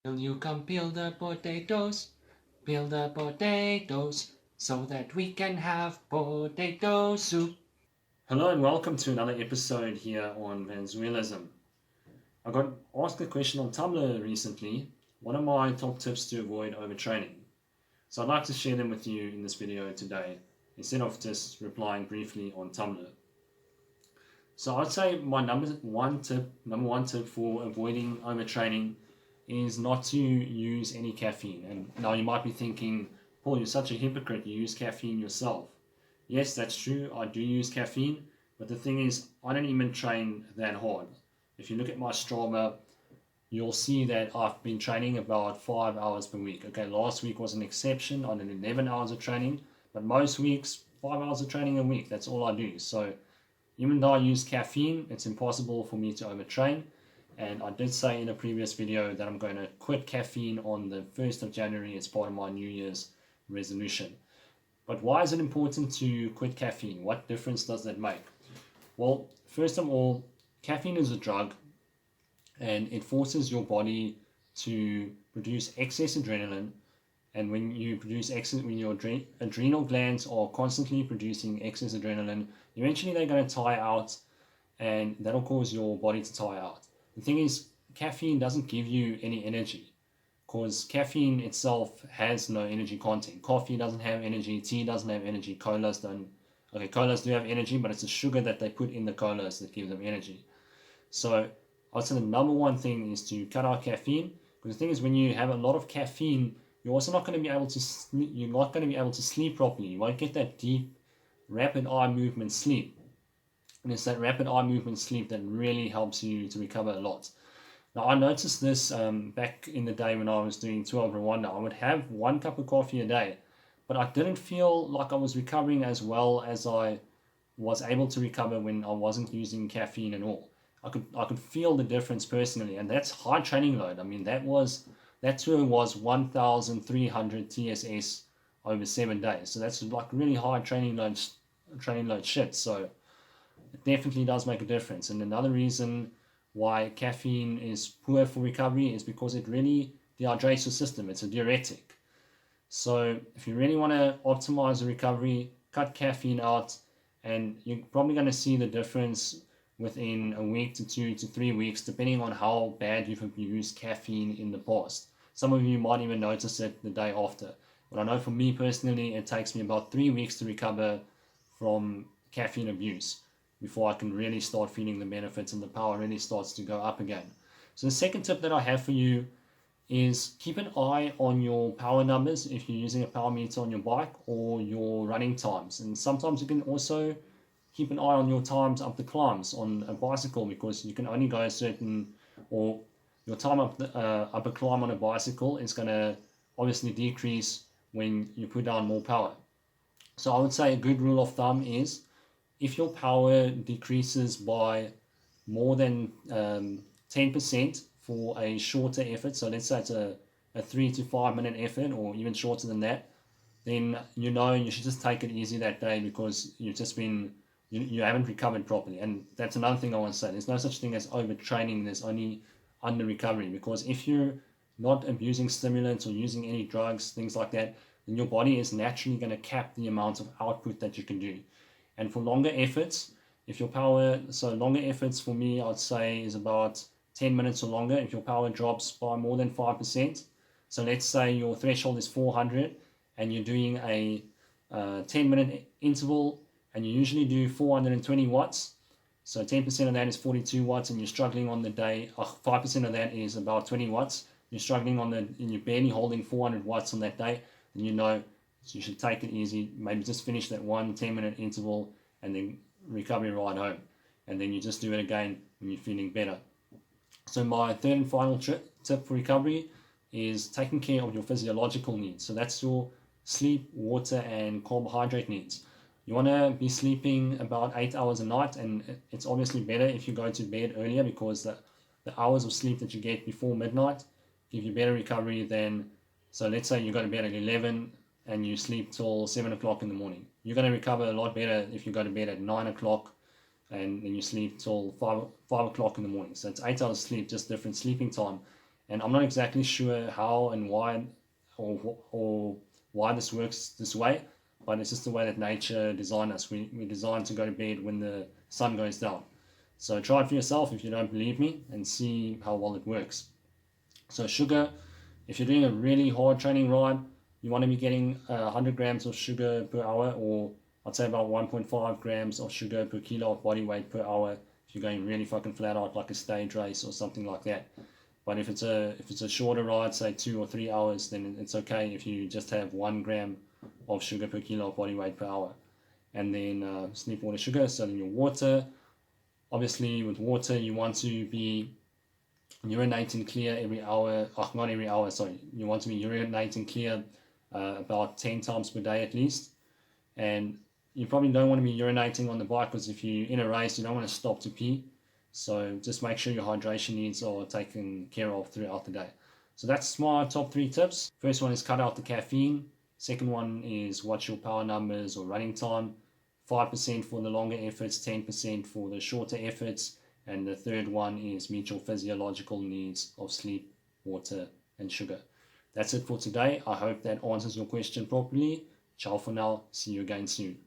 Will you come peel the potatoes? Peel the potatoes so that we can have potato soup. Hello and welcome to another episode here on Venezuelism. I got asked a question on Tumblr recently. What are my top tips to avoid overtraining? So I'd like to share them with you in this video today instead of just replying briefly on Tumblr. So I'd say my number one tip for avoiding overtraining is not to use any caffeine. And now you might be thinking, Paul, you're such a hypocrite, you use caffeine yourself. Yes, that's true, I do use caffeine, but the thing is, I don't even train that hard. If you look at my Strava, you'll see that I've been training about 5 hours per week. Okay, last week was an exception, I did 11 hours of training, but most weeks, 5 hours of training a week, that's all I do. So even though I use caffeine, it's impossible for me to overtrain. And I did say in a previous video that I'm going to quit caffeine on the 1st of January as part of my New Year's resolution. But why is it important to quit caffeine? What difference does that make? Well, first of all, caffeine is a drug and it forces your body to produce excess adrenaline. And when you produce excess, when your adrenal glands are constantly producing excess adrenaline, eventually they're going to tire out, and that'll cause your body to tire out. The thing is, caffeine doesn't give you any energy, because caffeine itself has no energy content. Coffee doesn't have energy, tea doesn't have energy, colas don't. Okay, colas do have energy, but it's the sugar that they put in the colas that gives them energy. So I'd say the number one thing is to cut out caffeine, because the thing is, when you have a lot of caffeine, you're also not going to be able to sleep. You're not going to be able to sleep properly. You won't get that deep, rapid eye movement sleep. And it's that rapid eye movement sleep that really helps you to recover a lot. Now, I noticed this back in the day when I was doing 12 Rwanda. I would have 1 cup of coffee a day, but I didn't feel like I was recovering as well as I was able to recover when I wasn't using caffeine at all. I could feel the difference personally, and that's high training load. I mean, that tour was 1,300 TSS over 7 days. So that's like really high training load shit. So it definitely does make a difference. And another reason why caffeine is poor for recovery is because it really dehydrates your system. It's a diuretic. So if you really want to optimize the recovery, cut caffeine out, and you're probably going to see the difference within a week to 2 to 3 weeks, depending on how bad you've abused caffeine in the past. Some of you might even notice it the day after. But I know for me personally, it takes me about 3 weeks to recover from caffeine abuse before I can really start feeling the benefits and the power really starts to go up again. So the second tip that I have for you is keep an eye on your power numbers if you're using a power meter on your bike or your running times. And sometimes you can also keep an eye on your times up the climbs on a bicycle, because you can only go a certain, or your time up a climb on a bicycle is going to obviously decrease when you put down more power. So I would say a good rule of thumb is if your power decreases by more than 10% for a shorter effort, so let's say it's a 3 to 5 minute effort or even shorter than that, then you should just take it easy that day, because you've just been you haven't recovered properly. And that's another thing I want to say. There's no such thing as overtraining. There's only under recovery, because if you're not abusing stimulants or using any drugs, things like that, then your body is naturally going to cap the amount of output that you can do. And for longer efforts, longer efforts for me, I'd say is about 10 minutes or longer. If your power drops by more than 5%, so let's say your threshold is 400 and you're doing a 10-minute interval, and you usually do 420 watts. So 10% of that is 42 watts, and you're struggling on the day. 5% of that is about 20 watts. You're struggling and you're barely holding 400 watts on that day. And so you should take it easy. Maybe just finish that 10-minute interval and then recover your ride home. And then you just do it again when you're feeling better. So my third and final tip for recovery is taking care of your physiological needs. So that's your sleep, water, and carbohydrate needs. You want to be sleeping about 8 hours a night, and it's obviously better if you go to bed earlier, because the hours of sleep that you get before midnight give you better recovery than, so let's say you go to bed at 11 and you sleep till 7 o'clock in the morning. You're going to recover a lot better if you go to bed at 9 o'clock and then you sleep till 5 o'clock in the morning. So it's 8 hours sleep, just different sleeping time. And I'm not exactly sure how and why or why this works this way, but it's just the way that nature designed us. We're designed to go to bed when the sun goes down. So try it for yourself if you don't believe me and see how well it works. So sugar, if you're doing a really hard training ride, you want to be getting 100 grams of sugar per hour, or I'd say about 1.5 grams of sugar per kilo of body weight per hour if you're going really fucking flat out like a stage race or something like that. But if it's a shorter ride, say 2 or 3 hours, then it's okay if you just have 1 gram of sugar per kilo of body weight per hour. And then sleep water sugar, so then your water. Obviously, with water, you want to be urinating clear every hour. Oh, not every hour, sorry. You want to be urinating clear about 10 times per day at least. And you probably don't want to be urinating on the bike because if you're in a race, you don't want to stop to pee. So just make sure your hydration needs are taken care of throughout the day. So that's my top 3 tips. First one is cut out the caffeine. Second one is watch your power numbers or running time. 5% for the longer efforts, 10% for the shorter efforts. And the third one is meet your physiological needs of sleep, water, and sugar. That's it for today. I hope that answers your question properly. Ciao for now. See you again soon.